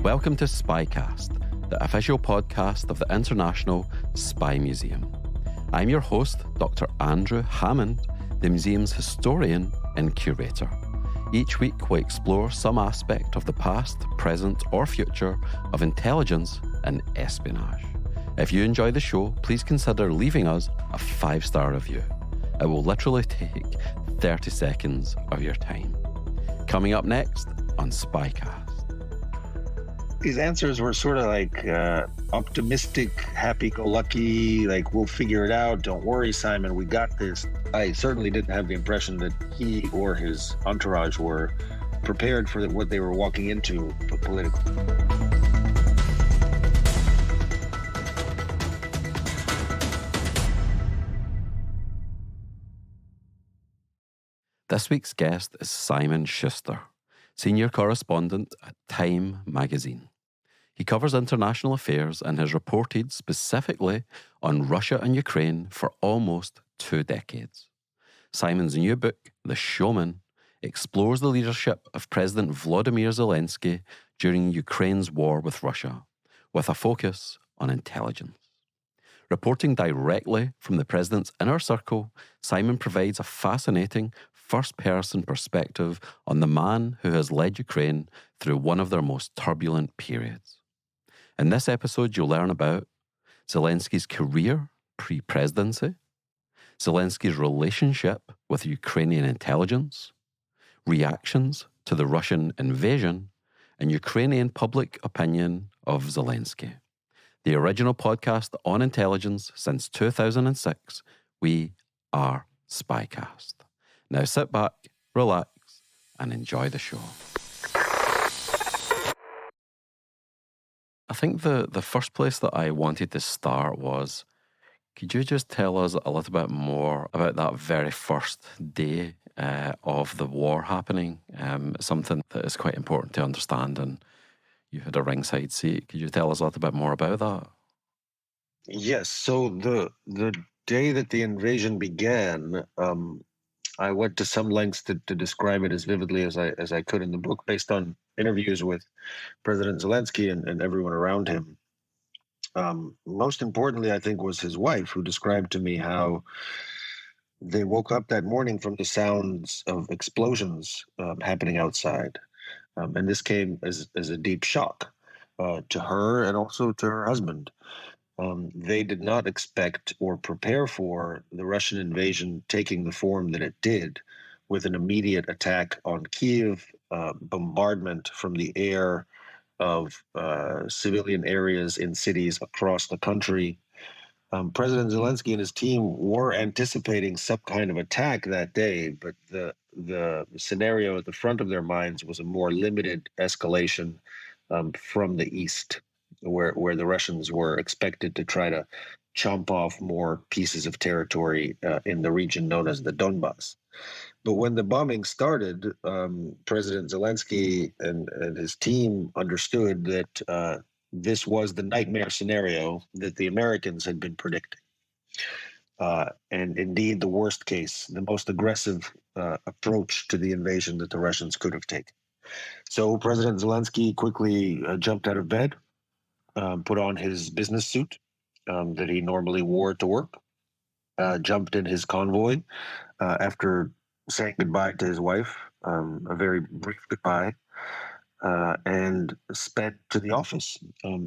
Welcome to SpyCast, the official podcast of the International Spy Museum. I'm your host, Dr. Andrew Hammond, the museum's historian and curator. Each week we explore some aspect of the past, present or future of intelligence and espionage. If you enjoy the show, please consider leaving us a 5-star review. It will literally take 30 seconds of your time. Coming up next on SpyCast. These answers were sort of like optimistic, happy-go-lucky, like, we'll figure it out. Don't worry, Simon, we got this. I certainly didn't have the impression that he or his entourage were prepared for what they were walking into politically. This week's guest is Simon Shuster, senior correspondent at Time magazine. He covers international affairs and has reported specifically on Russia and Ukraine for almost 2 decades. Simon's new book, The Showman, explores the leadership of President Volodymyr Zelensky during Ukraine's war with Russia, with a focus on intelligence. Reporting directly from the president's inner circle, Simon provides a fascinating first-person perspective on the man who has led Ukraine through one of their most turbulent periods. In this episode, you'll learn about Zelensky's career pre-presidency, Zelensky's relationship with Ukrainian intelligence, reactions to the Russian invasion, and Ukrainian public opinion of Zelensky. The original podcast on intelligence since 2006, we are SpyCast. Now sit back, relax, and enjoy the show. I think the first place that I wanted to start was, could you just tell us a little bit more about that very first day of the war happening? Something that is quite important to understand, and you had a ringside seat. Could you tell us a little bit more about that? Yes, so the day that the invasion began, I went to some lengths to describe it as vividly as I could in the book, based on interviews with President Zelensky and everyone around him. Most importantly, I think, was his wife, who described to me how they woke up that morning from the sounds of explosions happening outside. And this came as a deep shock to her and also to her husband. They did not expect or prepare for the Russian invasion taking the form that it did, with an immediate attack on Kyiv, bombardment from the air of civilian areas in cities across the country. President Zelensky and his team were anticipating some kind of attack that day, but the scenario at the front of their minds was a more limited escalation from the east, where the Russians were expected to try to chomp off more pieces of territory in the region known as the Donbas. But when the bombing started, President Zelensky and his team understood that this was the nightmare scenario that the Americans had been predicting. And indeed, the worst case, the most aggressive approach to the invasion that the Russians could have taken. So President Zelensky quickly jumped out of bed, put on his business suit that he normally wore to work, jumped in his convoy after saying goodbye to his wife, a very brief goodbye, and sped to the office.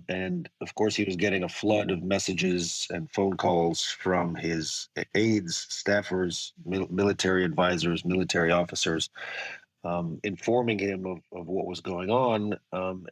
And of course, he was getting a flood of messages and phone calls from his aides, staffers, military advisors, military officers, informing him of what was going on.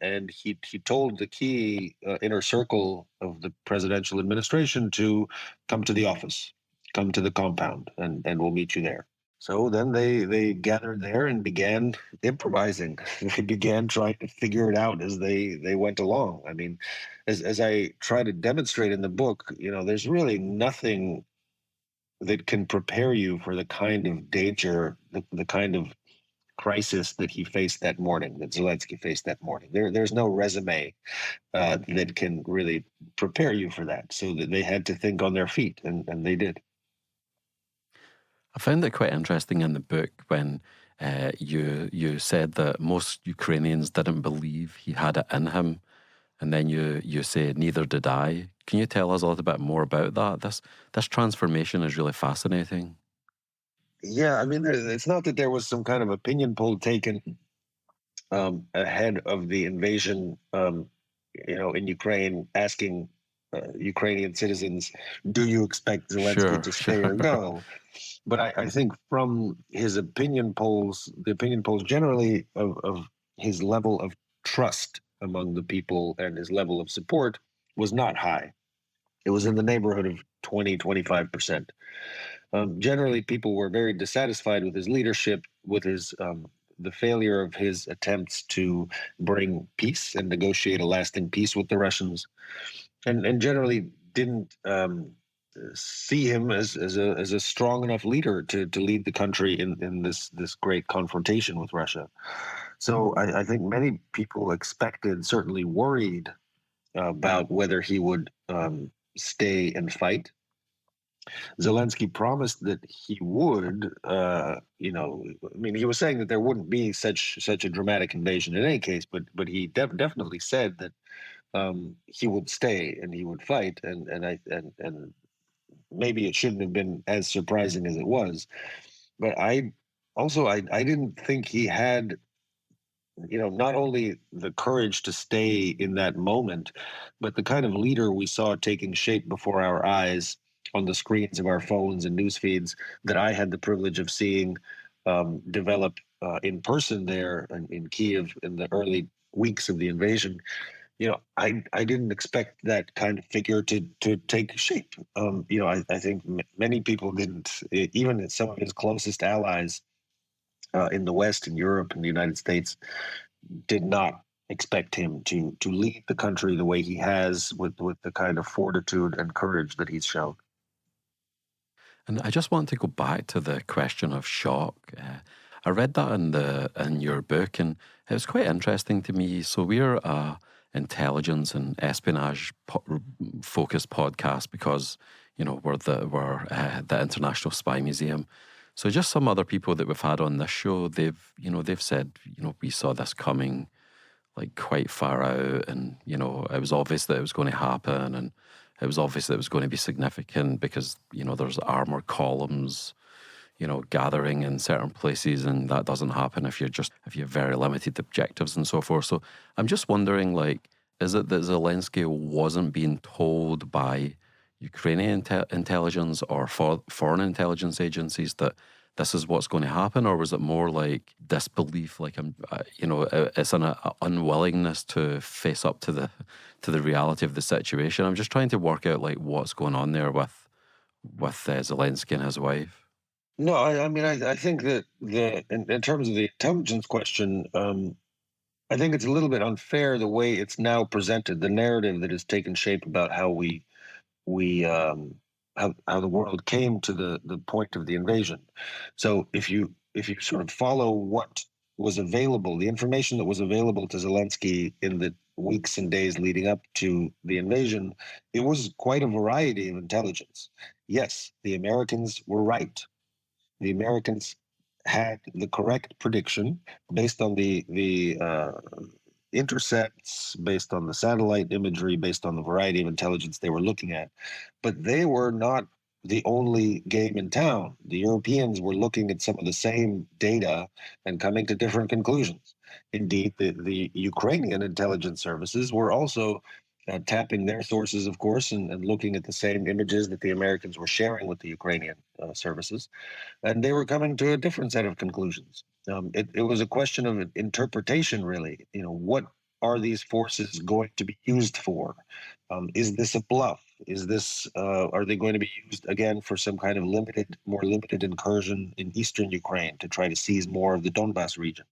And he told the key inner circle of the presidential administration to come to the office, come to the compound, and we'll meet you there. So then they gathered there and began improvising. They began trying to figure it out as they went along. I mean, as I try to demonstrate in the book, there's really nothing that can prepare you for the kind of danger, the kind of crisis that he faced that morning, that Zelensky faced that morning. There's no resume that can really prepare you for that. So that they had to think on their feet, and they did. I found it quite interesting in the book when You said that most Ukrainians didn't believe he had it in him, and then you say neither did I. Can you tell us a little bit more about that? This transformation is really fascinating. Yeah, I mean, it's not that there was some kind of opinion poll taken ahead of the invasion, in Ukraine, asking Ukrainian citizens, "Do you expect Zelensky Sure, to sure. stay or go?" But I think from his opinion polls, the opinion polls generally of his level of trust among the people and his level of support was not high. It was in the neighborhood of 20-25%. Generally, people were very dissatisfied with his leadership, with his the failure of his attempts to bring peace and negotiate a lasting peace with the Russians, and generally didn't see him as a strong enough leader to lead the country in this great confrontation with Russia. So I think many people expected, certainly worried about whether he would stay and fight. Zelensky promised that he would. I mean, he was saying that there wouldn't be such a dramatic invasion in any case, but he definitely said that he would stay and he would fight, and maybe it shouldn't have been as surprising as it was. But I didn't think he had, not only the courage to stay in that moment, but the kind of leader we saw taking shape before our eyes on the screens of our phones and news feeds that I had the privilege of seeing develop in person there in Kiev in the early weeks of the invasion. I didn't expect that kind of figure to take shape. I think many people didn't, even some of his closest allies in the West, in Europe, and the United States, did not expect him to lead the country the way he has, with the kind of fortitude and courage that he's shown. And I just want to go back to the question of shock. I read that in your book, and it was quite interesting to me. So we're a intelligence and espionage focused podcast because we're the International Spy Museum. So just some other people that we've had on this show, they've said we saw this coming like quite far out, and it was obvious that it was going to happen, and it was obvious that it was going to be significant because there's armor columns gathering in certain places, and that doesn't happen if you have very limited objectives and so forth. So I'm just wondering, like, is it that Zelensky wasn't being told by Ukrainian intelligence or foreign intelligence agencies that this is what's going to happen, or was it more like disbelief, like it's an unwillingness to face up to the reality of the situation? I'm just trying to work out like what's going on there with Zelensky and his wife. No, I mean, I think that in terms of the intelligence question, I think it's a little bit unfair the way it's now presented, the narrative that has taken shape about how we how the world came to the point of the invasion. So if you sort of follow what was available, the information that was available to Zelensky in the weeks and days leading up to the invasion, it was quite a variety of intelligence. Yes, the Americans were right. The Americans had the correct prediction based on the intercepts, based on the satellite imagery, based on the variety of intelligence they were looking at. But they were not the only game in town. The Europeans were looking at some of the same data and coming to different conclusions. Indeed, the Ukrainian intelligence services were also tapping their sources, of course, and looking at the same images that the Americans were sharing with the Ukrainian services, and they were coming to a different set of conclusions. It was a question of interpretation, really. What are these forces going to be used for? Is this a bluff? Is this are they going to be used again for some kind of more limited incursion in eastern Ukraine to try to seize more of the Donbas region?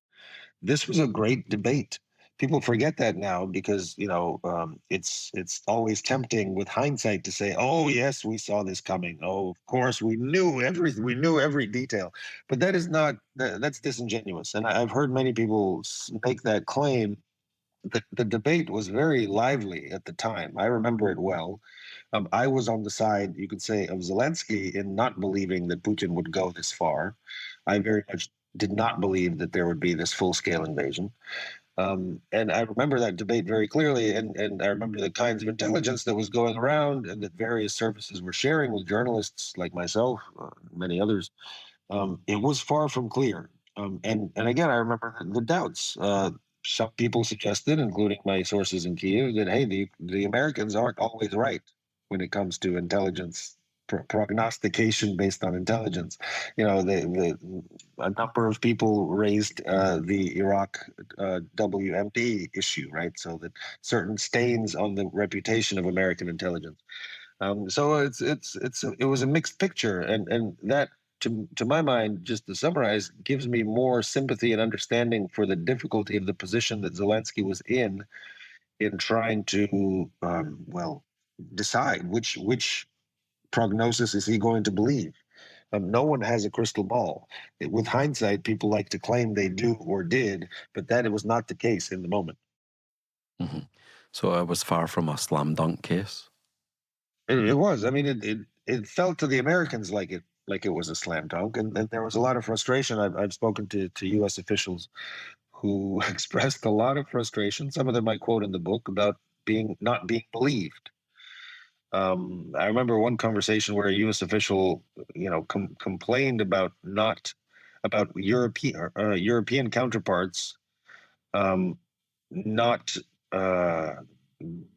This was a great debate. People forget that now because it's always tempting with hindsight to say, "Oh yes, we saw this coming. Oh, of course, we knew everything. We knew every detail." But that is not that's disingenuous. And I've heard many people make that claim. The debate was very lively at the time. I remember it well. I was on the side, you could say, of Zelensky in not believing that Putin would go this far. I very much did not believe that there would be this full-scale invasion. And I remember that debate very clearly, and I remember the kinds of intelligence that was going around and that various services were sharing with journalists like myself, many others. It was far from clear. And again, I remember the doubts. Some people suggested, including my sources in Kiev, that hey, the Americans aren't always right when it comes to intelligence prognostication based on intelligence. The a number of people raised the Iraq WMD issue, right? So that certain stains on the reputation of American intelligence. So it was a mixed picture, and that to my mind, just to summarize, gives me more sympathy and understanding for the difficulty of the position that Zelensky was in trying to decide which prognosis is he going to believe. No one has a crystal ball. With hindsight, people like to claim they do or did, but that it was not the case in the moment. Hmm. So it was far from a slam dunk case. It was. I mean, it felt to the Americans like it was a slam dunk, and there was a lot of frustration. I've spoken to U.S. officials who expressed a lot of frustration. Some of them I quote in the book about not being believed. I remember one conversation where a U.S. official, complained about not about European counterparts um, not uh,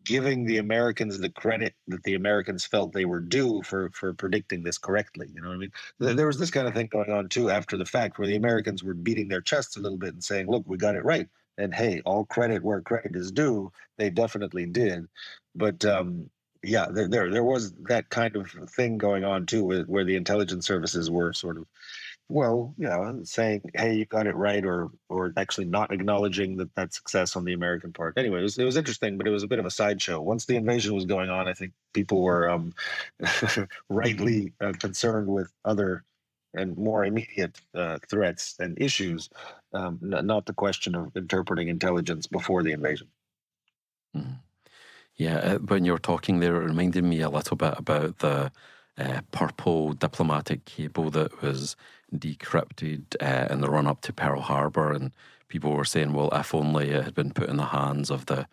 giving the Americans the credit that the Americans felt they were due for predicting this correctly. You know what I mean? There was this kind of thing going on too after the fact, where the Americans were beating their chests a little bit and saying, "Look, we got it right." And hey, all credit where credit is due. They definitely did, but yeah, there was that kind of thing going on too, where the intelligence services were sort of saying, "Hey, you got it right," or actually not acknowledging that success on the American part. Anyway, it was interesting, but it was a bit of a sideshow. Once the invasion was going on, I think people were rightly concerned with other and more immediate threats and issues, not the question of interpreting intelligence before the invasion. Mhm. Yeah, when you were talking there, it reminded me a little bit about the purple diplomatic cable that was decrypted in the run up to Pearl Harbor. And people were saying, well, if only it had been put in the hands of the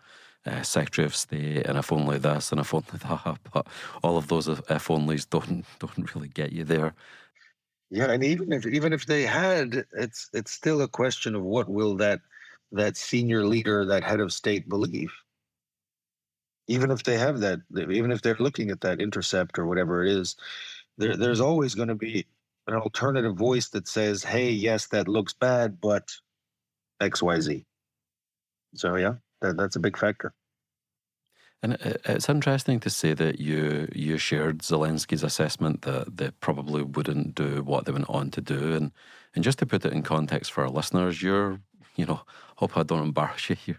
Secretary of State, and if only this, and if only that. But all of those if onlys don't really get you there. Yeah, and even if they had, it's still a question of what will that senior leader, that head of state, believe. Even if they have that, even if they're looking at that intercept or whatever it is, there's always going to be an alternative voice that says, "Hey, yes, that looks bad, but XYZ." So yeah, that's a big factor. And it's interesting to say that you shared Zelensky's assessment that they probably wouldn't do what they went on to do, and just to put it in context for our listeners, hope I don't embarrass you.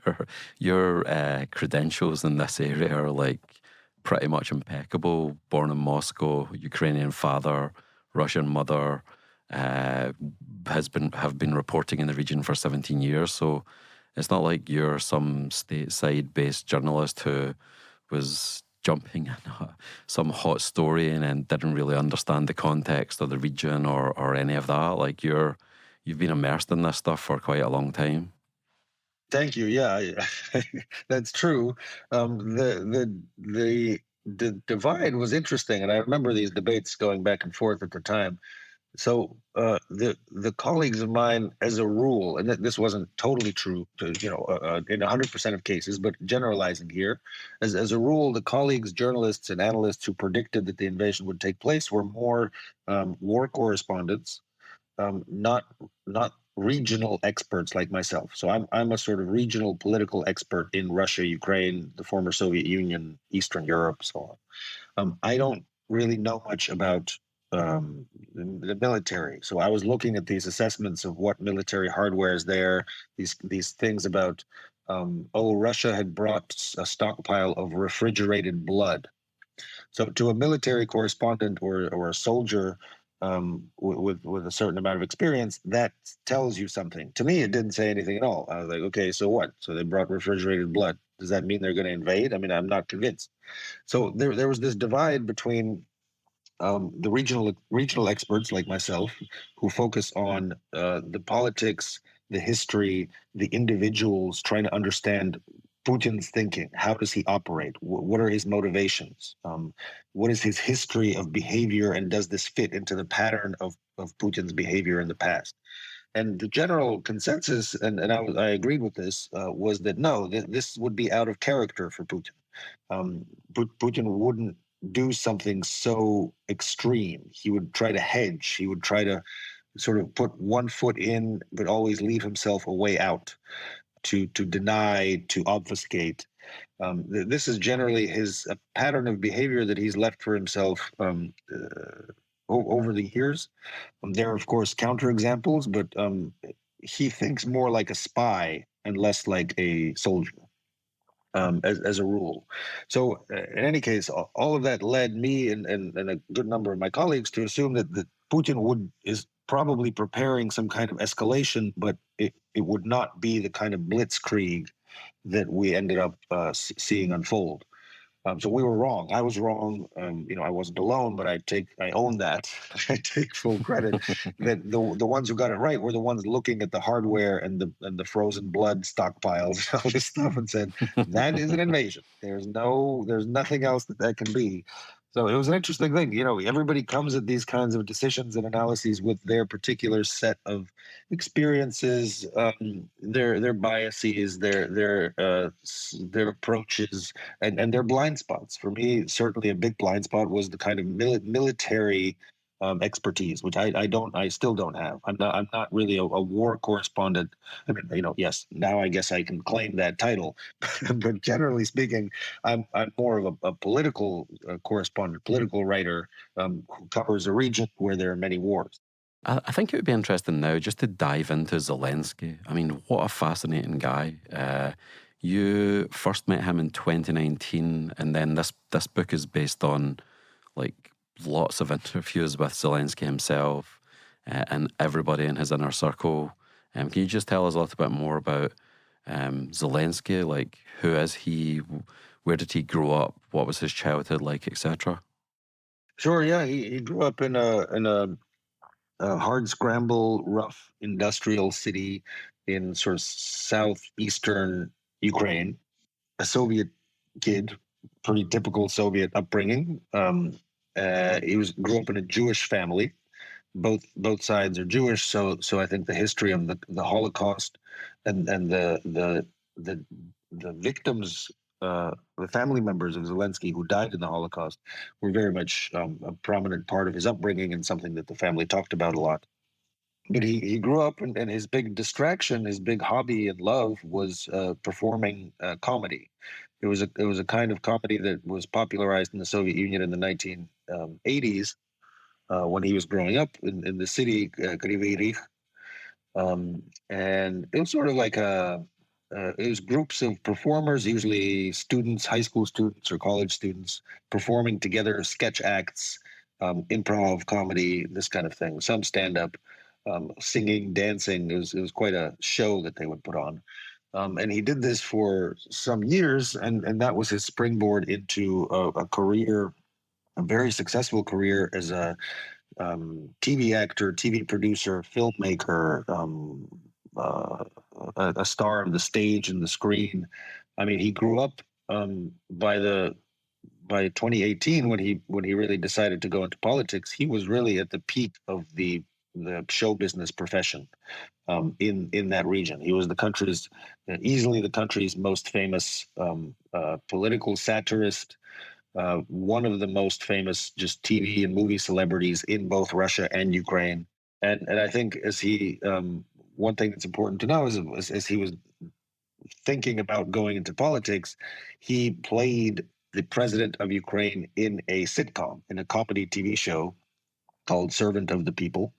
Your credentials in this area are like pretty much impeccable. Born in Moscow, Ukrainian father, Russian mother, uh, have been reporting in the region for 17 years. So it's not like you're some stateside based journalist who was jumping in some hot story and didn't really understand the context of the region or any of that. Like you've been immersed in this stuff for quite a long time. Thank you. Yeah, that's true. The divide was interesting, and I remember these debates going back and forth at the time. So the colleagues of mine, as a rule, and this wasn't totally true to in 100% of cases, but generalizing here, as a rule, the colleagues, journalists, and analysts who predicted that the invasion would take place were more war correspondents, not regional experts like myself. So I'm a sort of regional political expert in Russia, Ukraine, the former Soviet Union, Eastern Europe, so on. I don't really know much about the military. So I was looking at these assessments of what military hardware is there, these things about, Russia had brought a stockpile of refrigerated blood. So to a military correspondent or a soldier, with a certain amount of experience, that tells you something. To me, it didn't say anything at all. I was like, okay, so what? So they brought refrigerated blood. Does that mean they're going to invade? I mean, I'm not convinced. So there was this divide between the regional experts like myself who focus on the politics, the history, the individuals, trying to understand Putin's thinking. How does he operate? What are his motivations? What is his history of behavior, and does this fit into the pattern of Putin's behavior in the past? And the general consensus, and I agreed with this, was that no, this would be out of character for Putin. Putin wouldn't do something so extreme. He would try to hedge. He would try to sort of put one foot in, but always leave himself a way out to deny, to obfuscate. This is generally his a pattern of behavior that he's left for himself over the years. There are, of course, counterexamples, but he thinks more like a spy and less like a soldier, as a rule. So, in any case, all of that led me and a good number of my colleagues to assume that Putin is probably preparing some kind of escalation, but it would not be the kind of blitzkrieg that we ended up seeing unfold. So we were wrong. I was wrong. I wasn't alone, but I own that. I take full credit that the ones who got it right were the ones looking at the hardware and the frozen blood stockpiles and all this stuff and said that is an invasion. There's nothing else that can be. So it was an interesting thing. Everybody comes at these kinds of decisions and analyses with their particular set of experiences, their biases, their approaches, and their blind spots. For me, certainly a big blind spot was the kind of military expertise, which I still don't have. I'm not really a war correspondent. I mean, yes, now I guess I can claim that title, but generally speaking, I'm more of a political correspondent, political writer who covers a region where there are many wars. I think it would be interesting now just to dive into Zelensky. I mean, what a fascinating guy. You first met him in 2019, and then this book is based on like lots of interviews with Zelensky himself and everybody in his inner circle. Can you just tell us a little bit more about Zelensky? Like, who is he? Where did he grow up? What was his childhood like, etc.? Sure. Yeah, he grew up in a hard scramble, rough industrial city in sort of southeastern Ukraine. A Soviet kid, pretty typical Soviet upbringing. He grew up in a Jewish family. Both sides are Jewish, so I think the history of the Holocaust and the victims, the family members of Zelensky who died in the Holocaust, were very much a prominent part of his upbringing and something that the family talked about a lot. But he grew up, and his big distraction, his big hobby and love was performing comedy. It was a kind of comedy that was popularized in the Soviet Union in the 1980s when he was growing up in the city Kryvyi Rih. And it was sort of like it was groups of performers, usually students, high school students or college students, performing together sketch acts, improv comedy, this kind of thing. Some stand up, singing, dancing. It was quite a show that they would put on. And he did this for some years, and that was his springboard into a career, a very successful career as a TV actor, TV producer, filmmaker, a star of the stage and the screen. I mean, he grew up by 2018 when he really decided to go into politics. He was really at the peak of the show business profession in that region. He was easily the country's most famous political satirist, one of the most famous just TV and movie celebrities in both Russia and Ukraine. And I think one thing that's important to know is as he was thinking about going into politics, he played the president of Ukraine in a sitcom, in a comedy TV show called Servant of the People,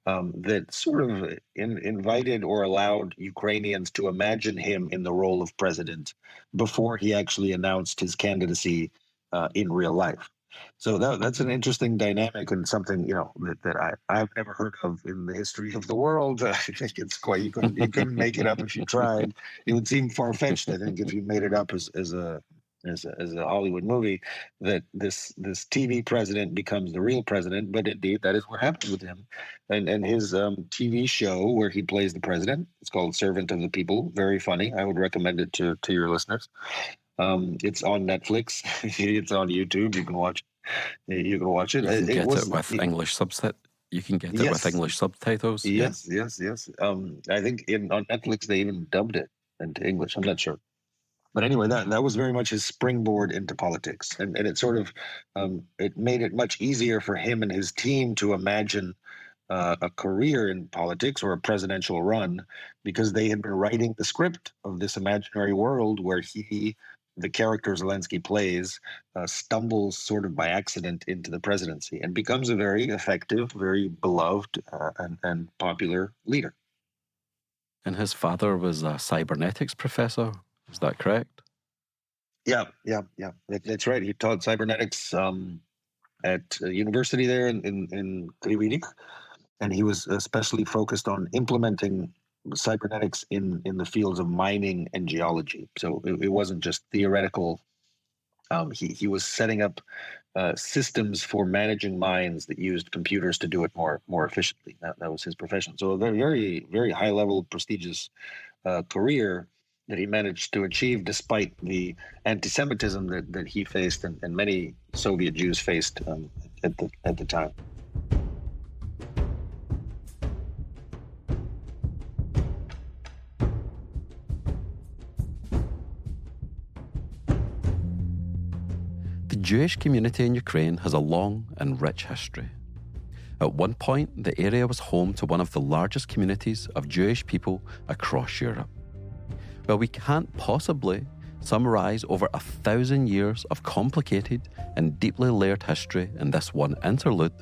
that sort of invited or allowed Ukrainians to imagine him in the role of president before he actually announced his candidacy in real life. So that's an interesting dynamic and something that I've never heard of in the history of the world. I think it's quite you couldn't make it up if you tried. It would seem far fetched, I think, if you made it up as as a Hollywood movie, that this TV president becomes the real president. But indeed, that is what happened with him, and his TV show where he plays the president. It's called Servant of the People. Very funny. I would recommend it to your listeners. It's on Netflix. It's on YouTube. You can watch. You can watch it. You can It get it was with English subtitles. You can get it with yes, English subtitles. Yeah. yes. I think on Netflix they even dubbed it into English. I'm not sure. But anyway, that was very much his springboard into politics, and it sort of it made it much easier for him and his team to imagine a career in politics or a presidential run, because they had been writing the script of this imaginary world where the character Zelensky plays, stumbles sort of by accident into the presidency and becomes a very effective, very beloved, and popular leader. And his father was a cybernetics professor. Is that correct? Yeah. That's right. He taught cybernetics at a university there in Kryvyi Rih, and he was especially focused on implementing cybernetics in the fields of mining and geology. So it wasn't just theoretical. He was setting up systems for managing mines that used computers to do it more efficiently. That was his profession. So a very very high level, prestigious career that he managed to achieve despite the anti-Semitism that he faced and many Soviet Jews faced at the time. The Jewish community in Ukraine has a long and rich history. At one point, the area was home to one of the largest communities of Jewish people across Europe. Well, we can't possibly summarise over 1,000 years of complicated and deeply layered history in this one interlude.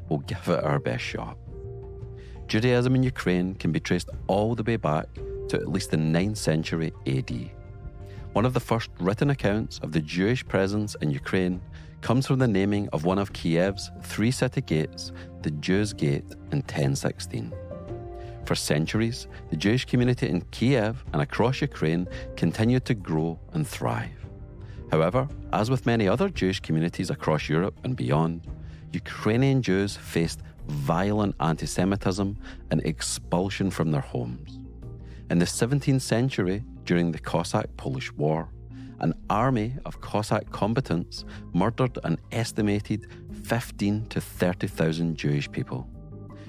We'll give it our best shot. Judaism in Ukraine can be traced all the way back to at least the 9th century AD. One of the first written accounts of the Jewish presence in Ukraine comes from the naming of one of Kiev's 3 city gates, the Jews' Gate, in 1016. For centuries, the Jewish community in Kiev and across Ukraine continued to grow and thrive. However, as with many other Jewish communities across Europe and beyond, Ukrainian Jews faced violent anti-Semitism and expulsion from their homes. In the 17th century, during the Cossack-Polish War, an army of Cossack combatants murdered an estimated 15 to 30,000 Jewish people,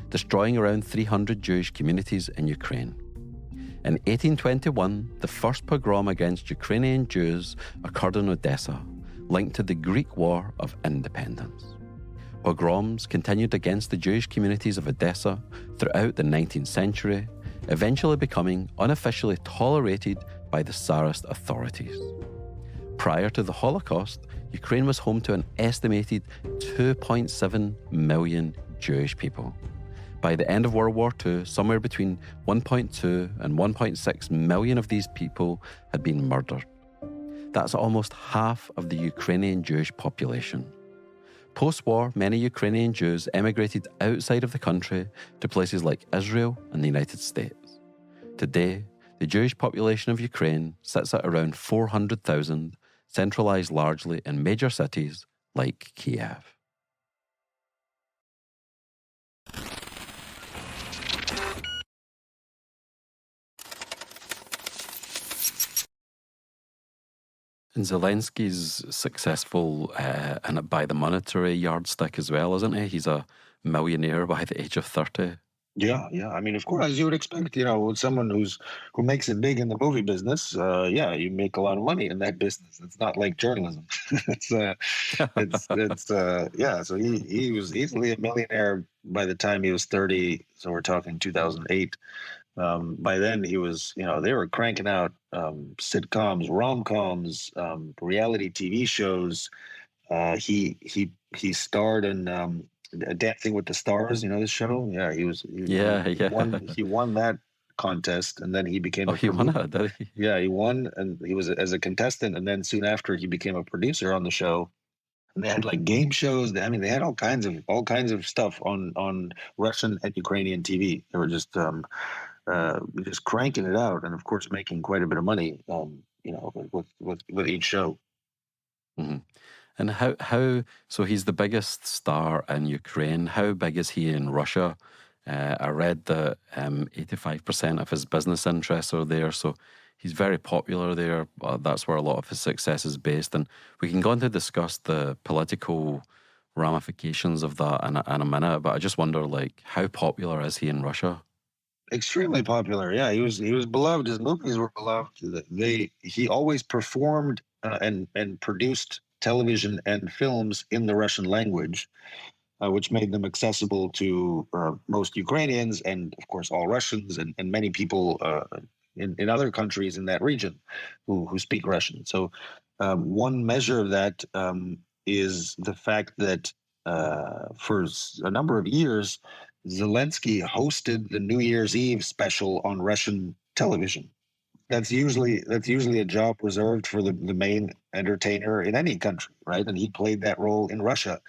destroying around 300 Jewish communities in Ukraine. In 1821, the first pogrom against Ukrainian Jews occurred in Odessa, linked to the Greek War of Independence. Pogroms continued against the Jewish communities of Odessa throughout the 19th century, eventually becoming unofficially tolerated by the Tsarist authorities. Prior to the Holocaust, Ukraine was home to an estimated 2.7 million Jewish people. By the end of World War II, somewhere between 1.2 and 1.6 million of these people had been murdered. That's almost half of the Ukrainian Jewish population. Post-war, many Ukrainian Jews emigrated outside of the country to places like Israel and the United States. Today, the Jewish population of Ukraine sits at around 400,000, centralized largely in major cities like Kiev. And Zelensky's successful and by the monetary yardstick as well, isn't he? He's a millionaire by the age of 30. Yeah. I mean, of course, as you would expect, with someone who makes it big in the movie business, you make a lot of money in that business. It's not like journalism. So he was easily a millionaire by the time he was 30. So we're talking 2008. By then he was, they were cranking out sitcoms, rom-coms, reality TV shows. He starred in Dancing with the Stars, this show. Yeah, he won that contest, and then he became he won it, did he? Yeah, he won, and he was as a contestant, and then soon after he became a producer on the show. And they had like game shows. They had all kinds of stuff on Russian and Ukrainian TV. They were just cranking it out, and of course making quite a bit of money, with each show. hmm And so he's the biggest star in Ukraine. How big is he in Russia? I read that 85% of his business interests are there, so he's very popular there. That's where a lot of his success is based. And we can go on to discuss the political ramifications of that in a minute, but I just wonder, like, how popular is he in Russia? Extremely popular. Yeah, he was beloved. His movies were beloved. He always performed and produced television and films in the Russian language, which made them accessible to most Ukrainians and, of course, all Russians and many people in other countries in that region who speak Russian. So, one measure of that is the fact that for a number of years, Zelensky hosted the New Year's Eve special on Russian television. That's usually a job reserved for the main entertainer in any country, right? And he played that role in Russia.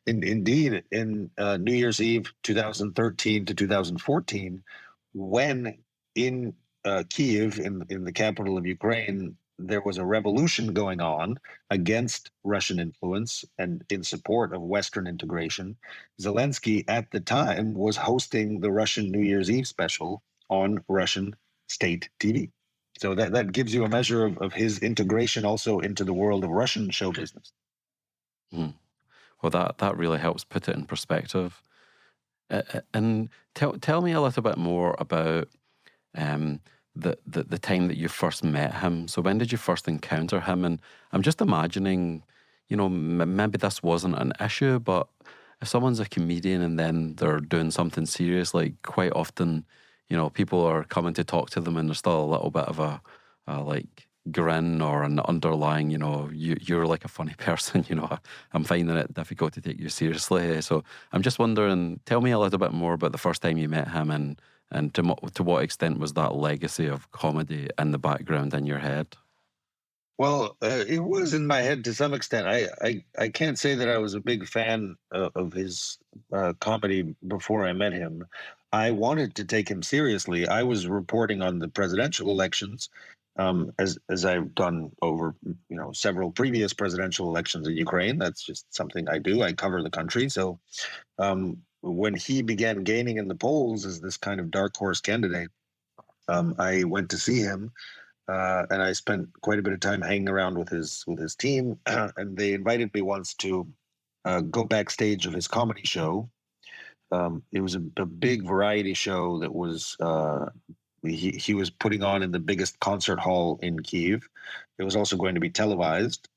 Indeed, in New Year's Eve 2013 to 2014, when in Kiev, in the capital of Ukraine, there was a revolution going on against Russian influence and in support of Western integration, Zelensky at the time was hosting the Russian New Year's Eve special on Russian state TV. So that gives you a measure of his integration also into the world of Russian show business. Hmm. Well, that really helps put it in perspective. And tell me a little bit more about um, the time that you first met him. So when did you first encounter him? And I'm just imagining, maybe this wasn't an issue, but if someone's a comedian and then they're doing something serious, like quite often, people are coming to talk to them and there's still a little bit of a like grin or an underlying, you're like a funny person, I'm finding it difficult to take you seriously. So I'm just wondering, tell me a little bit more about the first time you met him and to what extent was that legacy of comedy in the background in your head? Well, it was in my head to some extent. I can't say that I was a big fan of his comedy before I met him. I wanted to take him seriously. I was reporting on the presidential elections, as I've done over several previous presidential elections in Ukraine. That's just something I do. I cover the country. So when he began gaining in the polls as this kind of dark horse candidate, I went to see him and I spent quite a bit of time hanging around with his team. And they invited me once to go backstage of his comedy show. It was a big variety show that was he was putting on in the biggest concert hall in Kiev. It was also going to be televised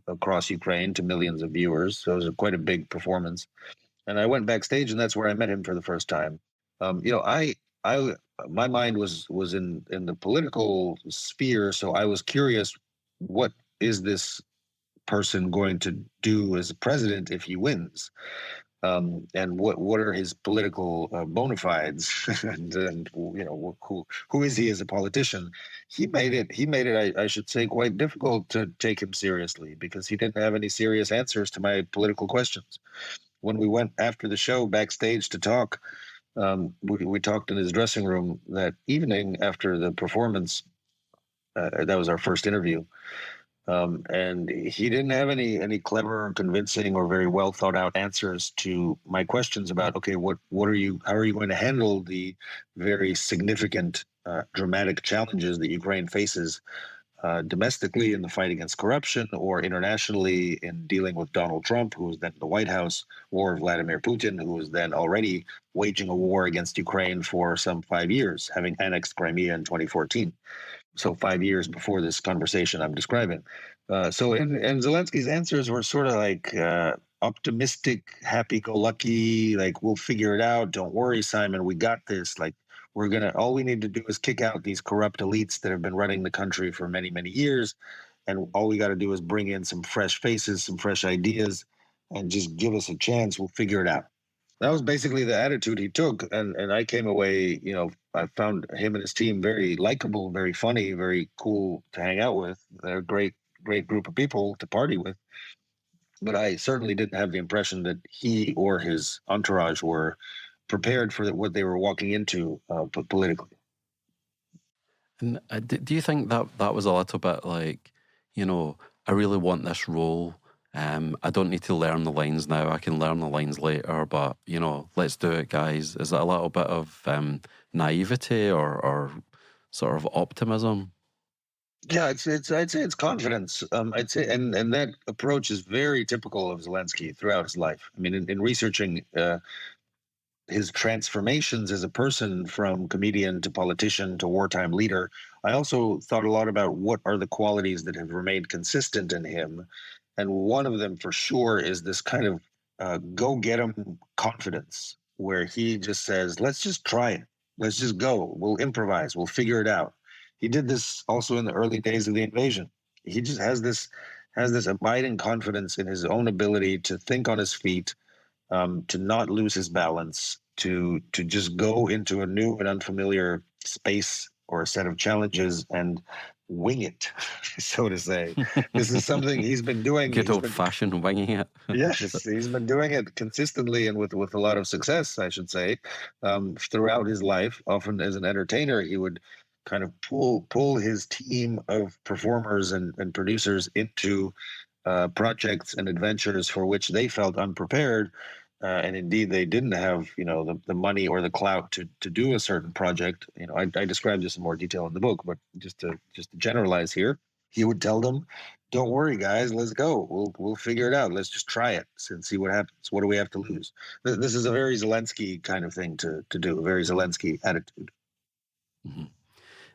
across Ukraine to millions of viewers. So it was quite a big performance. And I went backstage, and that's where I met him for the first time. I my mind was in the political sphere, so I was curious, what is this person going to do as a president if he wins? And what are his political bona fides? and who is he as a politician? He made it. I should say, quite difficult to take him seriously because he didn't have any serious answers to my political questions. When we went after the show backstage to talk, we talked in his dressing room that evening after the performance. That was our first interview, and he didn't have any clever, or convincing, or very well thought out answers to my questions about, okay, how are you going to handle the very significant, dramatic challenges that Ukraine faces domestically in the fight against corruption, or internationally in dealing with Donald Trump, who was then in the White House, or Vladimir Putin, who was then already waging a war against Ukraine for some 5 years, having annexed Crimea in 2014. So 5 years before this conversation I'm describing. And Zelensky's answers were sort of like optimistic, happy-go-lucky, like, we'll figure it out. Don't worry, Simon, we got this. Like, all we need to do is kick out these corrupt elites that have been running the country for many, many years. And all we got to do is bring in some fresh faces, some fresh ideas, and just give us a chance. We'll figure it out. That was basically the attitude he took. And I came away, I found him and his team very likable, very funny, very cool to hang out with. They're a great group of people to party with. But I certainly didn't have the impression that he or his entourage were prepared for what they were walking into politically. And do you think that was a little bit like, I really want this role, I don't need to learn the lines now. I can learn the lines later, but, let's do it, guys. Is it a little bit of naivety or sort of optimism? Yeah, I'd say it's confidence. I'd say, and that approach is very typical of Zelensky throughout his life. I mean, in researching his transformations as a person from comedian to politician to wartime leader, I also thought a lot about what are the qualities that have remained consistent in him. And one of them for sure is this kind of go get him confidence, where he just says, let's just try it. Let's just go. We'll improvise. We'll figure it out. He did this also in the early days of the invasion. He just has this abiding confidence in his own ability to think on his feet, to not lose his balance, to just go into a new and unfamiliar space or a set of challenges and wing it, so to say. This is something he's been doing. Good old fashioned winging it. Yes, he's been doing it consistently and with a lot of success, I should say, throughout his life. Often as an entertainer, he would kind of pull his team of performers and producers into projects and adventures for which they felt unprepared, and indeed they didn't have the money or the clout to do a certain project. I described this in more detail in the book, but just to generalize here, he would tell them, "Don't worry, guys, let's go. We'll figure it out. Let's just try it and see what happens. What do we have to lose?" This is a very Zelensky kind of thing to do, a very Zelensky attitude. Mhm.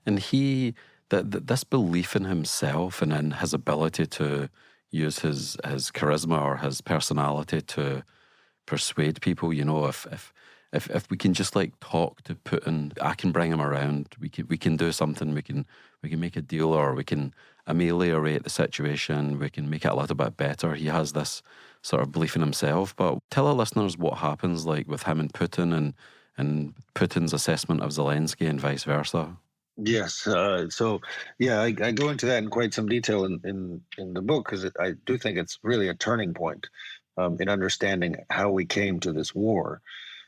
And this belief in himself and in his ability to use his charisma or his personality to persuade people, if we can just like talk to Putin, I can bring him around. We can do something. We can make a deal, or we can ameliorate the situation. We can make it a little bit better. He has this sort of belief in himself. But tell our listeners what happens like with him and Putin, and Putin's assessment of Zelensky and vice versa. Yes. So, yeah, I go into that in quite some detail in the book, because I do think it's really a turning point in understanding how we came to this war.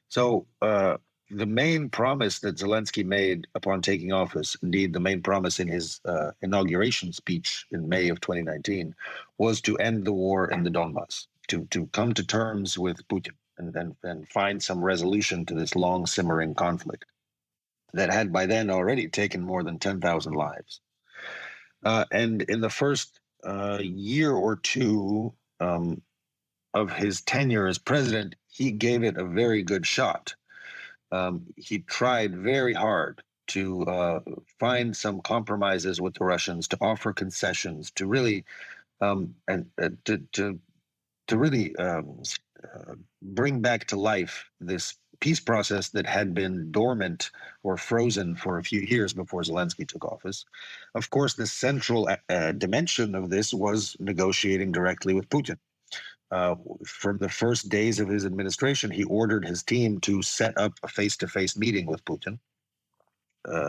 So, the main promise that Zelensky made upon taking office, indeed, the main promise in his inauguration speech in May of 2019, was to end the war in the Donbass, to come to terms with Putin and find some resolution to this long simmering conflict that had by then already taken more than 10,000 lives. And in the first year or two of his tenure as president, he gave it a very good shot. He tried very hard to find some compromises with the Russians, to offer concessions, to really and to really bring back to life this peace process that had been dormant or frozen for a few years before Zelensky took office. Of course, the central dimension of this was negotiating directly with Putin. From the first days of his administration, he ordered his team to set up a face-to-face meeting with Putin.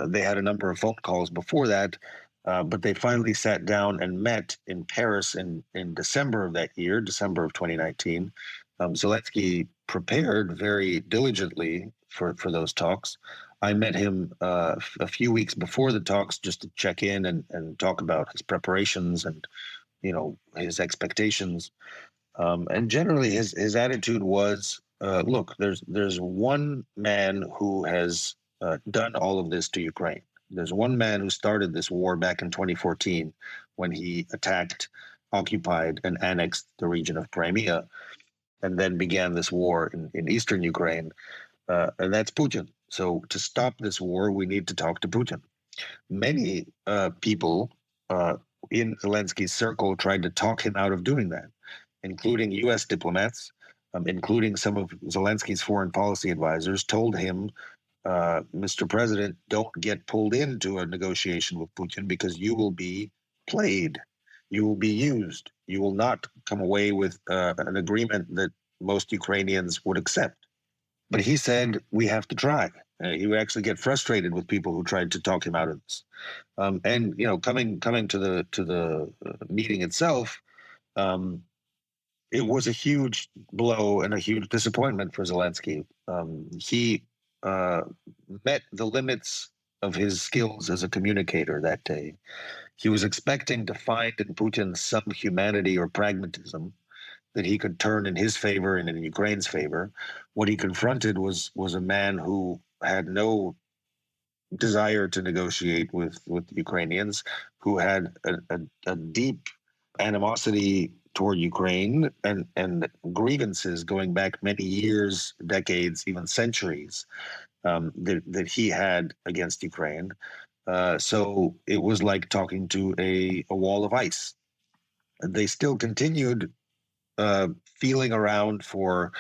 They had a number of phone calls before that, but they finally sat down and met in Paris in December of that year, December of 2019. Zelensky prepared very diligently for those talks. I met him a few weeks before the talks just to check in and talk about his preparations and his expectations. And generally, his attitude was, look, there's one man who has done all of this to Ukraine. There's one man who started this war back in 2014 when he attacked, occupied, and annexed the region of Crimea, and then began this war in eastern Ukraine, and that's Putin. So to stop this war, we need to talk to Putin. Many people in Zelensky's circle tried to talk him out of doing that, including U.S. diplomats, including some of Zelensky's foreign policy advisors, told him, Mr. President, don't get pulled into a negotiation with Putin because you will be played. You will be used. You will not come away with an agreement that most Ukrainians would accept. But he said, we have to try. He would actually get frustrated with people who tried to talk him out of this. And coming to the meeting itself, it was a huge blow and a huge disappointment for Zelensky. He met the limits of his skills as a communicator that day. He was expecting to find in Putin some humanity or pragmatism, that he could turn in his favor and in Ukraine's favor. What he confronted was a man who had no desire to negotiate with Ukrainians, who had a deep animosity toward Ukraine and grievances going back many years, decades, even centuries, that he had against Ukraine. So it was like talking to a wall of ice. They still continued feeling around for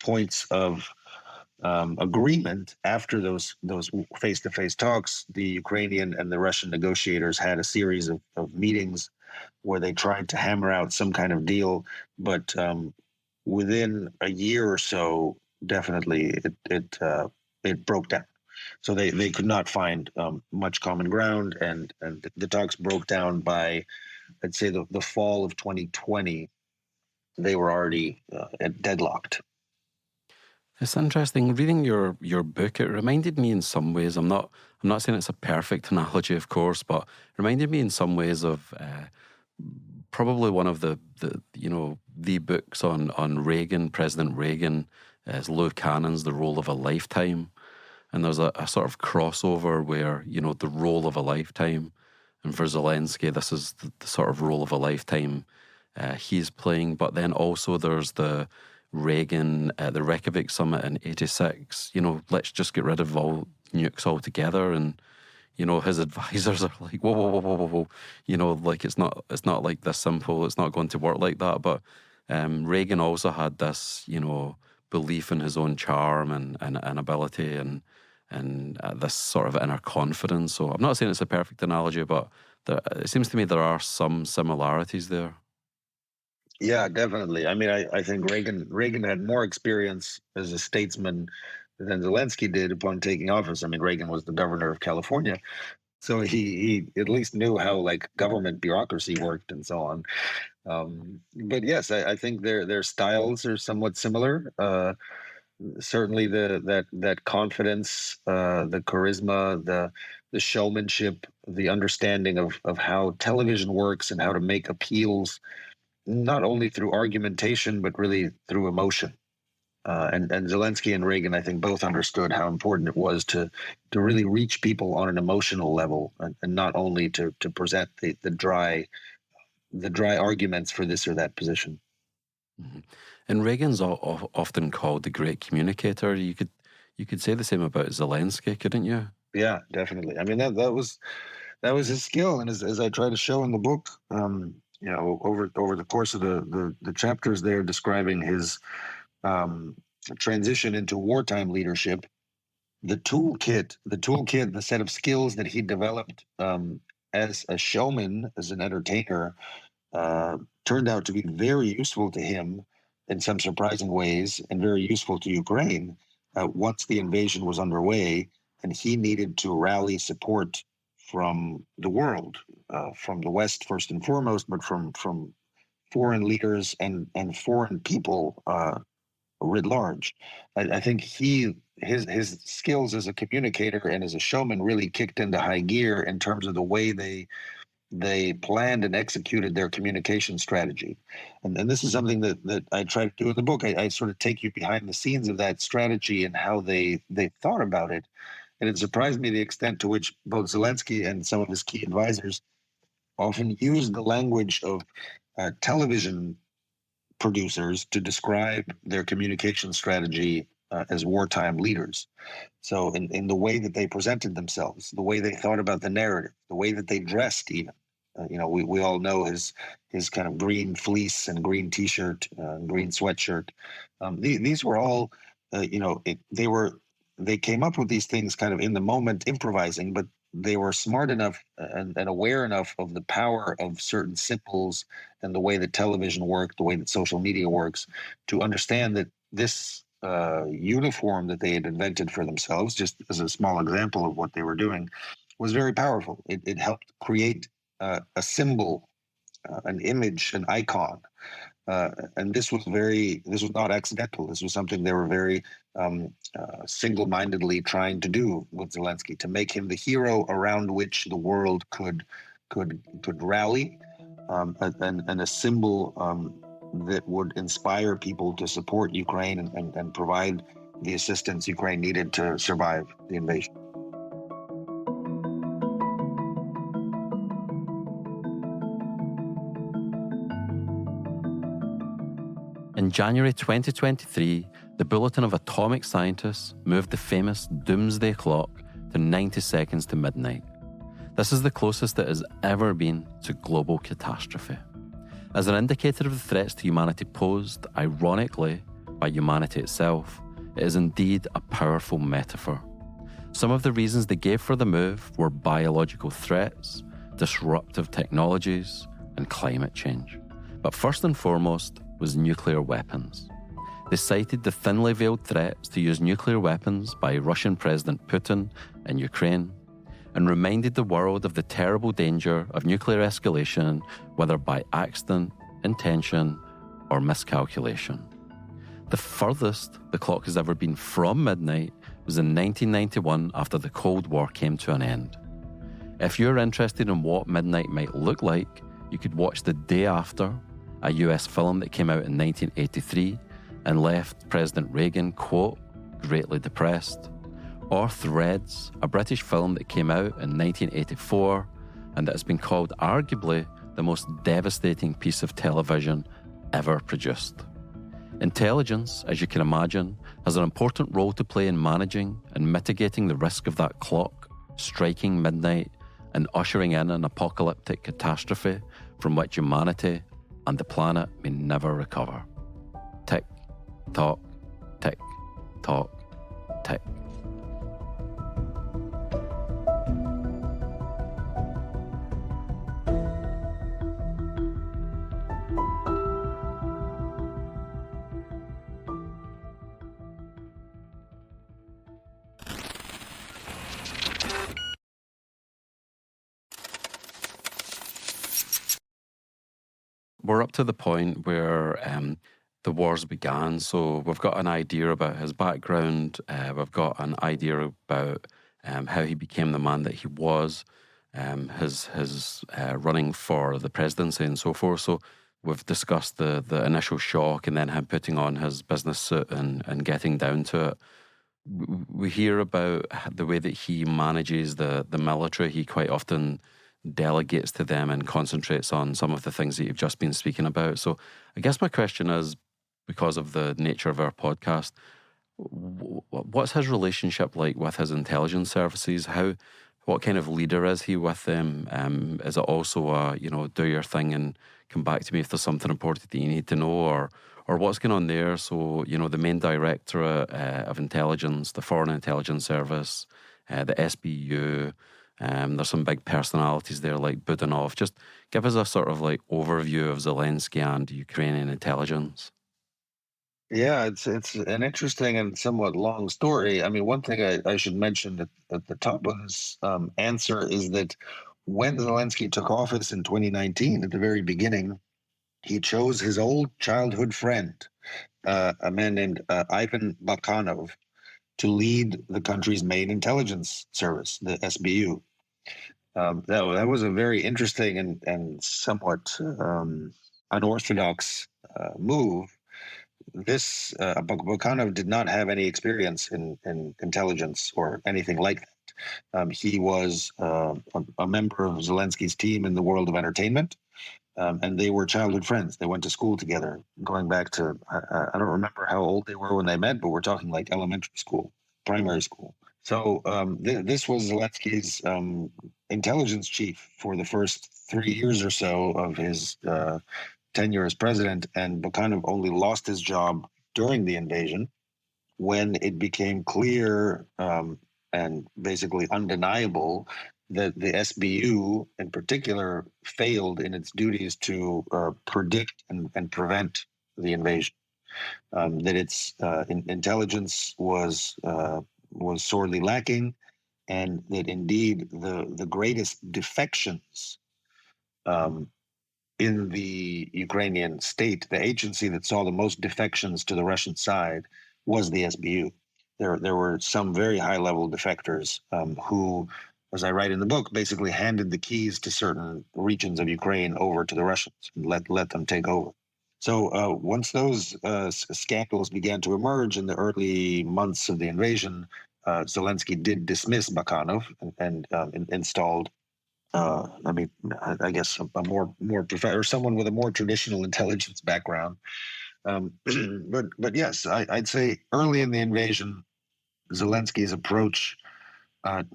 points of agreement after those face-to-face talks. The Ukrainian and the Russian negotiators had a series of meetings where they tried to hammer out some kind of deal, but within a year or so, definitely it broke down. So they could not find much common ground, and the talks broke down by, I'd say, the fall of 2020. They were already deadlocked. It's interesting reading your book. It reminded me in some ways. I'm not saying it's a perfect analogy, of course, but it reminded me in some ways of probably one of the books on Reagan, President Reagan, is Lou Cannon's The Role of a Lifetime, and there's a sort of crossover where the role of a lifetime, and for Zelensky, this is the sort of role of a lifetime he's playing. But then also there's the Reagan at the Reykjavik summit in '86, let's just get rid of all nukes altogether. And, his advisors are like, whoa. Like it's not like this simple. It's not going to work like that. But Reagan also had this, belief in his own charm and ability and this sort of inner confidence. So I'm not saying it's a perfect analogy, but it seems to me there are some similarities there. Yeah, definitely. I mean, I think Reagan had more experience as a statesman than Zelensky did upon taking office. I mean, Reagan was the governor of California, so he at least knew how like government bureaucracy worked and so on. But yes, I think their styles are somewhat similar. Certainly, that confidence, the charisma, the showmanship, the understanding of how television works and how to make appeals not only through argumentation, but really through emotion. And Zelensky and Reagan, I think, both understood how important it was to really reach people on an emotional level, and not only to present the dry arguments for this or that position. Mm-hmm. And Reagan's often called the great communicator. You could say the same about Zelensky, couldn't you? Yeah, definitely. I mean, that was his skill, and as I try to show in the book, over the course of the chapters there describing his transition into wartime leadership, the toolkit, the set of skills that he developed as a showman, as an entertainer, turned out to be very useful to him in some surprising ways, and very useful to Ukraine once the invasion was underway, and he needed to rally support from the world, from the West first and foremost, but from foreign leaders and foreign people writ large. I think his skills as a communicator and as a showman really kicked into high gear in terms of the way they planned and executed their communication strategy. And this is something that I try to do in the book. I sort of take you behind the scenes of that strategy and how they thought about it. And it surprised me the extent to which both Zelensky and some of his key advisors often used the language of television producers to describe their communication strategy as wartime leaders. So in the way that they presented themselves, the way they thought about the narrative, the way that they dressed even. We all know his kind of green fleece and green T-shirt, green sweatshirt. These were all, they came up with these things kind of in the moment, improvising, but they were smart enough and aware enough of the power of certain symbols and the way that television worked, the way that social media works, to understand that this uniform that they had invented for themselves, just as a small example of what they were doing, was very powerful. It helped create a symbol, an image, an icon. And this was not accidental. This was something they were very single-mindedly trying to do with Zelensky, to make him the hero around which the world could rally, and a symbol that would inspire people to support Ukraine and provide the assistance Ukraine needed to survive the invasion. In January 2023, the Bulletin of Atomic Scientists moved the famous doomsday clock to 90 seconds to midnight. This is the closest it has ever been to global catastrophe. As an indicator of the threats to humanity posed, ironically, by humanity itself, it is indeed a powerful metaphor. Some of the reasons they gave for the move were biological threats, disruptive technologies, and climate change. But first and foremost was nuclear weapons. They cited the thinly veiled threats to use nuclear weapons by Russian President Putin in Ukraine, and reminded the world of the terrible danger of nuclear escalation, whether by accident, intention, or miscalculation. The furthest the clock has ever been from midnight was in 1991 after the Cold War came to an end. If you're interested in what midnight might look like, you could watch The Day After, a US film that came out in 1983 and left President Reagan, quote, greatly depressed, or Threads, a British film that came out in 1984 and that has been called arguably the most devastating piece of television ever produced. Intelligence, as you can imagine, has an important role to play in managing and mitigating the risk of that clock striking midnight and ushering in an apocalyptic catastrophe from which humanity and the planet may never recover. Tick, tock, tick, tock, tick. We're up to the point where the wars began, so we've got an idea about his background, we've got an idea about how he became the man that he was, his running for the presidency and so forth. So we've discussed the initial shock and then him putting on his business suit and getting down to it. We hear about the way that he manages the military. He quite often delegates to them and concentrates on some of the things that you've just been speaking about. So I guess my question is, because of the nature of our podcast, what's his relationship like with his intelligence services? What kind of leader is he with them? Is it also a, do your thing and come back to me if there's something important that you need to know, or what's going on there? So, the main directorate of intelligence, the Foreign Intelligence Service, the SBU, there's some big personalities there like Budanov. Just give us a sort of like overview of Zelensky and Ukrainian intelligence. Yeah, it's an interesting and somewhat long story. I mean, one thing I should mention at the top of this answer is that when Zelensky took office in 2019, at the very beginning, he chose his old childhood friend, a man named Ivan Bakhanov, to lead the country's main intelligence service, the SBU. That was a very interesting and somewhat unorthodox move. This Bakhanov did not have any experience in intelligence or anything like that. He was a member of Zelensky's team in the world of entertainment, and they were childhood friends. They went to school together, going back to, I don't remember how old they were when they met, but we're talking like elementary school, primary school. So this was Zelensky's intelligence chief for the first 3 years or so of his tenure as president, and Bakhanov only lost his job during the invasion when it became clear and basically undeniable that the SBU in particular failed in its duties to predict and prevent the invasion. That its intelligence was sorely lacking, and that indeed the greatest defections in the Ukrainian state, the agency that saw the most defections to the Russian side, was the SBU. There were some very high-level defectors who, as I write in the book, basically handed the keys to certain regions of Ukraine over to the Russians and let them take over. So once those scandals began to emerge in the early months of the invasion, Zelensky did dismiss Bakanov and installed. I guess a more or someone with a more traditional intelligence background. But yes, I'd say early in the invasion, Zelensky's approach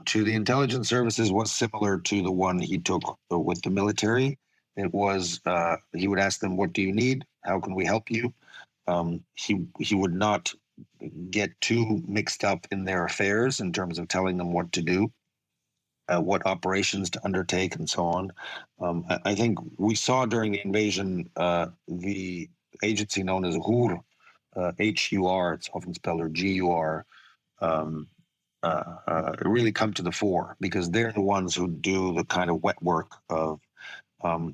to the intelligence services was similar to the one he took with the military. It was he would ask them, "What do you need? How can we help you?" He would not get too mixed up in their affairs in terms of telling them what to do, what operations to undertake, and so on. I think we saw during the invasion the agency known as HUR, HUR, it's often spelled or GUR, um, really come to the fore because they're the ones who do the kind of wet work of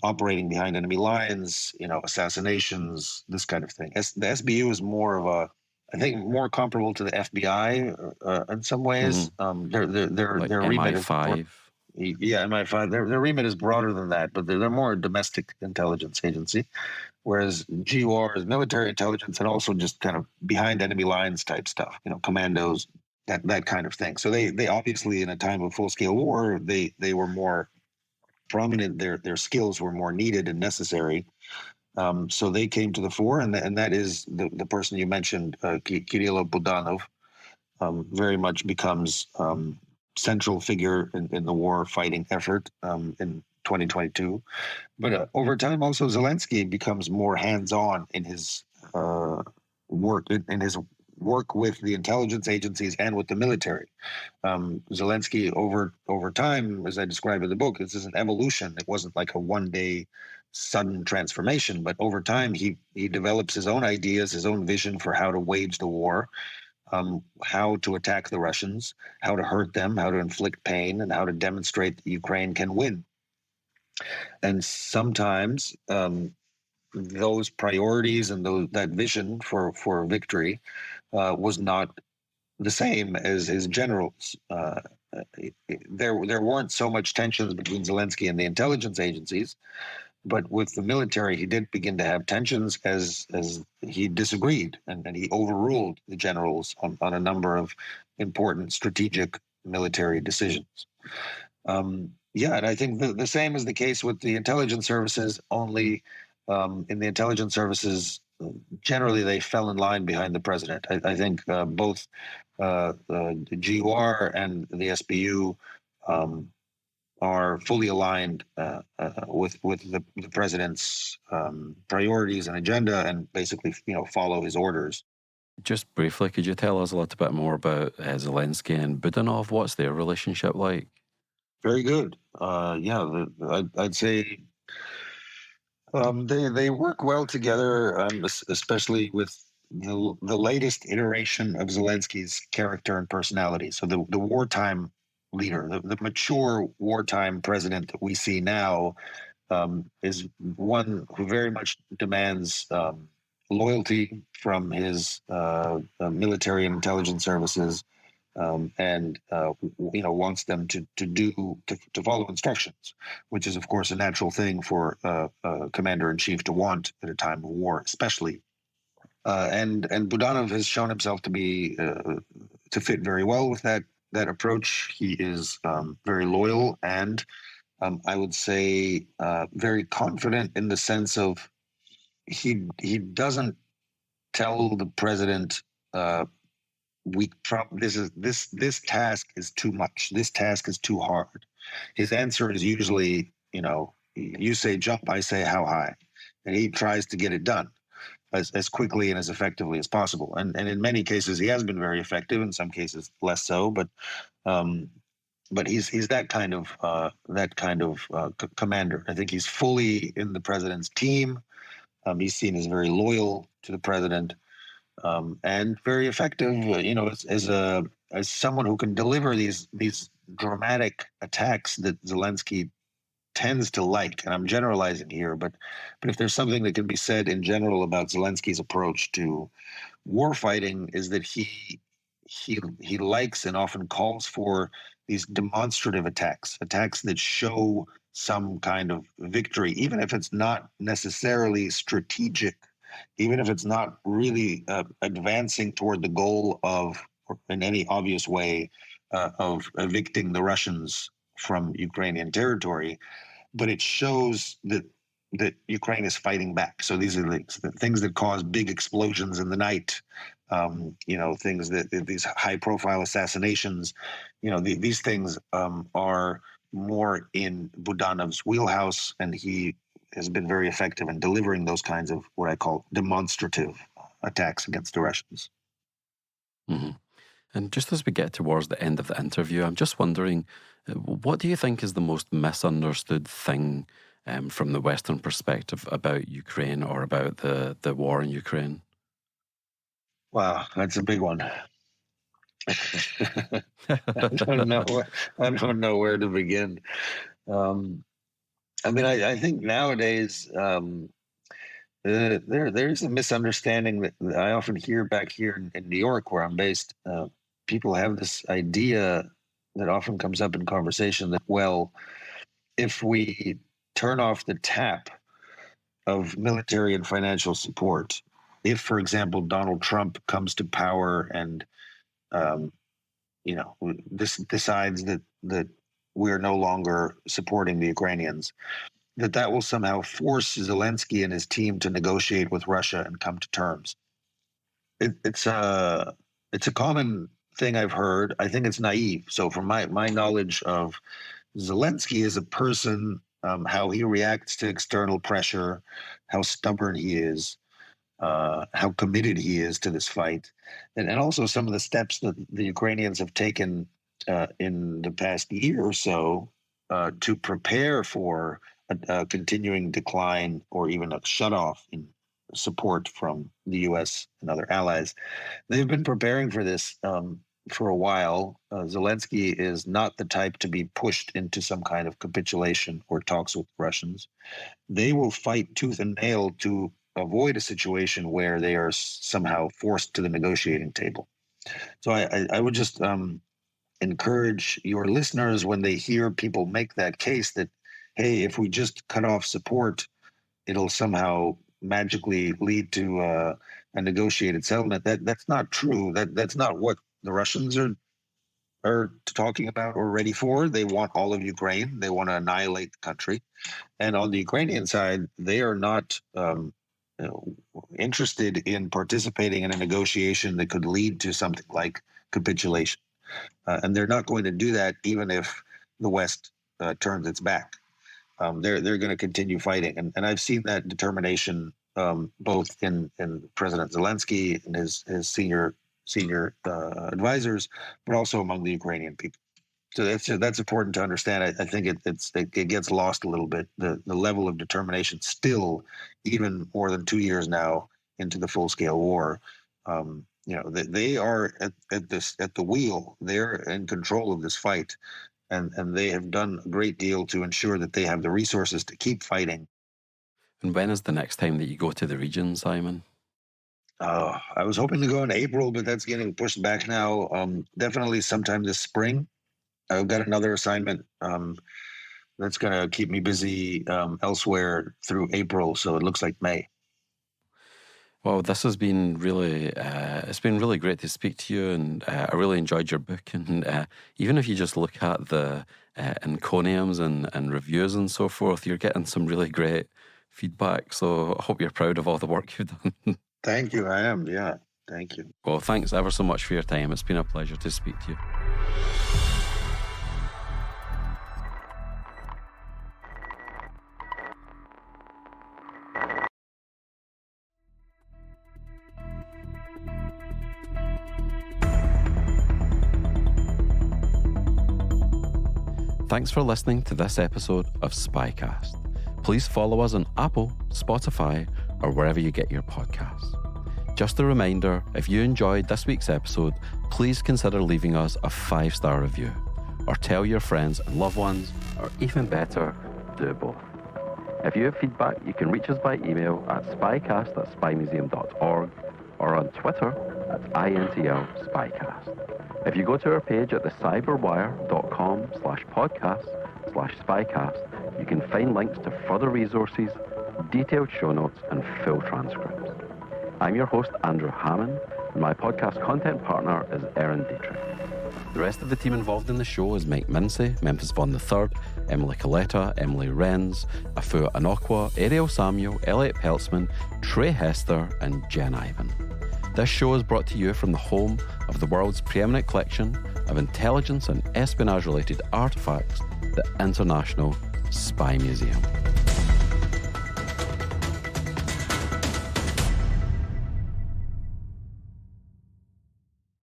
operating behind enemy lines, assassinations, this kind of thing. The SBU is more of a, I think, more comparable to the FBI in some ways. Like Their remit is MI5. yeah, MI5. Their remit is broader than that, but they're more a domestic intelligence agency, whereas GUR is military intelligence and also just kind of behind enemy lines type stuff. Commandos, that kind of thing. So they obviously, in a time of full scale war, they were more prominent. Their skills were more needed and necessary. So they came to the fore, and that is the person you mentioned, Kirilo Budanov, very much becomes central figure in the war fighting effort in 2022. But over time, also Zelensky becomes more hands-on in his work in his work with the intelligence agencies and with the military. Zelensky over time, as I describe in the book, this is an evolution. It wasn't like a one-day sudden transformation, but over time he develops his own ideas, his own vision for how to wage the war, how to attack the Russians, how to hurt them, how to inflict pain, and how to demonstrate that Ukraine can win. And sometimes those priorities and that vision for victory was not the same as his generals. There weren't so much tensions between Zelensky and the intelligence agencies, but with the military, he did begin to have tensions as he disagreed and he overruled the generals on a number of important strategic military decisions. Yeah, and I think the same is the case with the intelligence services, only in the intelligence services, generally they fell in line behind the president. I think both the GUR and the SBU are fully aligned with the president's priorities and agenda, and basically, follow his orders. Just briefly, could you tell us a little bit more about Zelensky and Budanov? What's their relationship like? Very good. Yeah, I'd say they work well together, especially with the latest iteration of Zelensky's character and personality. So the wartime leader, the mature wartime president that we see now, is one who very much demands loyalty from his military and intelligence services, and wants them to follow instructions, which is of course a natural thing for a commander in chief to want at a time of war, especially. And Budanov has shown himself to fit very well with that approach. He is very loyal and I would say very confident in the sense of he doesn't tell the president this task is too much. This task is too hard. His answer is usually, you say jump, I say how high, and he tries to get it done as quickly and as effectively as possible. And in many cases, he has been very effective. In some cases, less so. But he's that kind of commander. I think he's fully in the president's team. He's seen as very loyal to the president. And very effective, as someone who can deliver these dramatic attacks that Zelensky tends to like. And I'm generalizing here, but if there's something that can be said in general about Zelensky's approach to war fighting, is that he likes and often calls for these demonstrative attacks that show some kind of victory, even if it's not necessarily strategic even if it's not really advancing toward the goal of, in any obvious way, of evicting the Russians from Ukrainian territory, but it shows that Ukraine is fighting back. So these are the things that cause big explosions in the night. Things that these high-profile assassinations. These things are more in Budanov's wheelhouse, and he has been very effective in delivering those kinds of what I call demonstrative attacks against the Russians. Mm-hmm. And just as we get towards the end of the interview, I'm just wondering, what do you think is the most misunderstood thing from the Western perspective about Ukraine or about the war in Ukraine? Wow, that's a big one. I don't know where to begin. I think nowadays there's a misunderstanding that I often hear back here in New York, where I'm based. People have this idea that often comes up in conversation that, well, if we turn off the tap of military and financial support, if, for example, Donald Trump comes to power and this decides that we're no longer supporting the Ukrainians, that will somehow force Zelensky and his team to negotiate with Russia and come to terms. It's a common thing I've heard. I think it's naive. So from my knowledge of Zelensky as a person, how he reacts to external pressure, how stubborn he is, how committed he is to this fight, and also some of the steps that the Ukrainians have taken in the past year or so to prepare for a continuing decline or even a shutoff in support from the U.S. and other allies. They've been preparing for this for a while. Zelensky is not the type to be pushed into some kind of capitulation or talks with Russians. They will fight tooth and nail to avoid a situation where they are somehow forced to the negotiating table. So I would just encourage your listeners, when they hear people make that case that, hey, if we just cut off support, it'll somehow magically lead to a negotiated settlement. That's not true. That's not what the Russians are talking about or ready for. They want all of Ukraine. They want to annihilate the country. And on the Ukrainian side, they are not interested in participating in a negotiation that could lead to something like capitulation. And they're not going to do that even if the West turns its back. They're going to continue fighting. And I've seen that determination both in President Zelensky and his senior advisors, but also among the Ukrainian people. So that's important to understand. I think it gets lost a little bit. The level of determination still, even more than 2 years now into the full scale war, they are at the wheel. They're in control of this fight, and they have done a great deal to ensure that they have the resources to keep fighting. And when is the next time that you go to the region, Simon? I was hoping to go in April, but that's getting pushed back now. Definitely sometime this spring. I've got another assignment that's going to keep me busy elsewhere through April, so it looks like May. Well, this has been it's been really great to speak to you, and I really enjoyed your book. And even if you just look at the encomiums and reviews and so forth, you're getting some really great feedback. So I hope you're proud of all the work you've done. Thank you. I am. Yeah. Thank you. Well, thanks ever so much for your time. It's been a pleasure to speak to you. Thanks for listening to this episode of SpyCast. Please follow us on Apple, Spotify, or wherever you get your podcasts. Just a reminder, if you enjoyed this week's episode, please consider leaving us a 5-star review, or tell your friends and loved ones, or even better, do both. If you have feedback, you can reach us by email at spycast@spymuseum.org or on Twitter at INTL_SpyCast. If you go to our page at thecyberwire.com/podcast/SpyCast, you can find links to further resources, detailed show notes, and full transcripts. I'm your host, Andrew Hammond, and my podcast content partner is Erin Dietrich. The rest of the team involved in the show is Mike Mincy, Memphis Vaughn III, Emily Coletta, Emily Renz, Afua Anokwa, Ariel Samuel, Elliot Peltzman, Trey Hester, and Jen Ivan. This show is brought to you from the home of the world's preeminent collection of intelligence and espionage-related artifacts, the International Spy Museum.